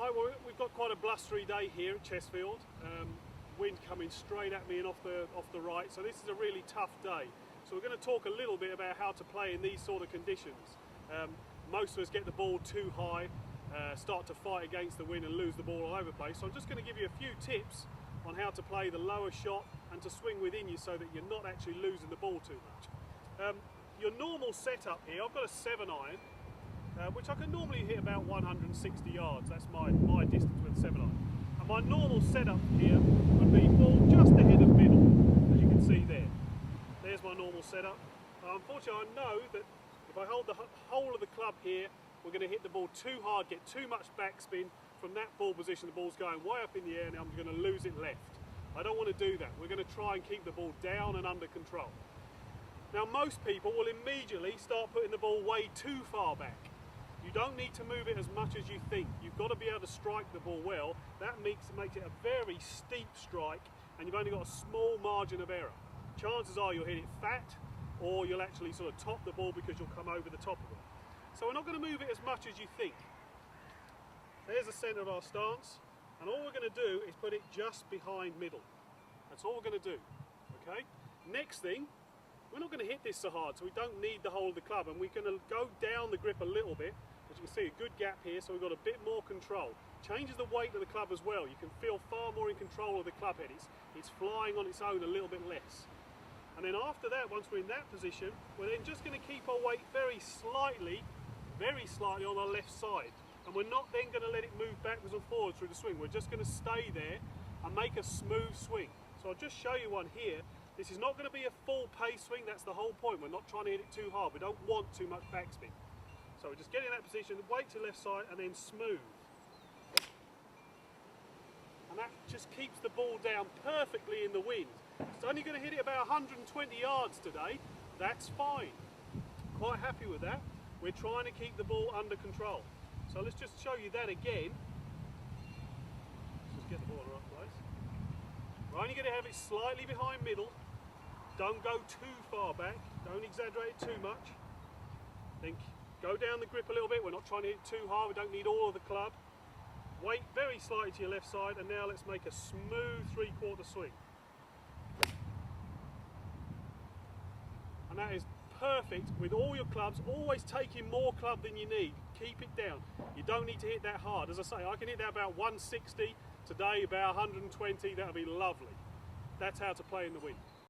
Hi, well, we've got quite a blustery day here at Chesfield. Wind coming straight at me and off the right, so this is a really tough day. So we're going to talk a little bit about how to play in these sort of conditions. Most of us get the ball too high, start to fight against the wind and lose the ball all over the place. So I'm just going to give you a few tips on how to play the lower shot and to swing within you so that you're not actually losing the ball too much. Your normal setup here, I've got a 7-iron, which I can normally hit about 160 yards. That's my distance with a 7-iron. And my normal setup here would be ball just ahead of middle, as you can see there. There's my normal setup. Unfortunately, I know that if I hold the whole of the club here, we're going to hit the ball too hard, get too much backspin. From that ball position, the ball's going way up in the air and I'm going to lose it left. I don't want to do that. We're going to try and keep the ball down and under control. Now, most people will immediately start putting the ball way too far back. You don't need to move it as much as you think. You've got to be able to strike the ball well. That makes it a very steep strike and you've only got a small margin of error. Chances are you'll hit it fat or you'll actually sort of top the ball because you'll come over the top of it. So we're not going to move it as much as you think. There's the centre of our stance, and all we're going to do is put it just behind middle. That's all we're going to do, okay? Next thing, we're not going to hit this so hard, so we don't need the whole of the club, and we're going to go down the grip a little bit. As you can see, a good gap here, so we've got a bit more control. Changes the weight of the club as well. You can feel far more in control of the club head. It's flying on its own a little bit less. And then after that, once we're in that position, we're then just going to keep our weight very slightly on our left side. And we're not then going to let it move backwards and forwards through the swing. We're just going to stay there and make a smooth swing. So I'll just show you one here. This is not going to be a full pace swing, that's the whole point. We're not trying to hit it too hard. We don't want too much backspin. So we just get in that position, weight to left side and then smooth. And that just keeps the ball down perfectly in the wind. It's only going to hit it about 120 yards today. That's fine. Quite happy with that. We're trying to keep the ball under control. So let's just show you that again. Just get the ball in the right place. We're only going to have it slightly behind middle. Don't go too far back. Don't exaggerate it too much. Then go down the grip a little bit. We're not trying to hit it too hard. We don't need all of the club. Weight very slightly to your left side, and now let's make a smooth 3/4 swing. And that is perfect with all your clubs. Always taking more club than you need. Keep it down. You don't need to hit that hard. As I say, I can hit that about 160. Today about 120. That'll be lovely. That's how to play in the wind.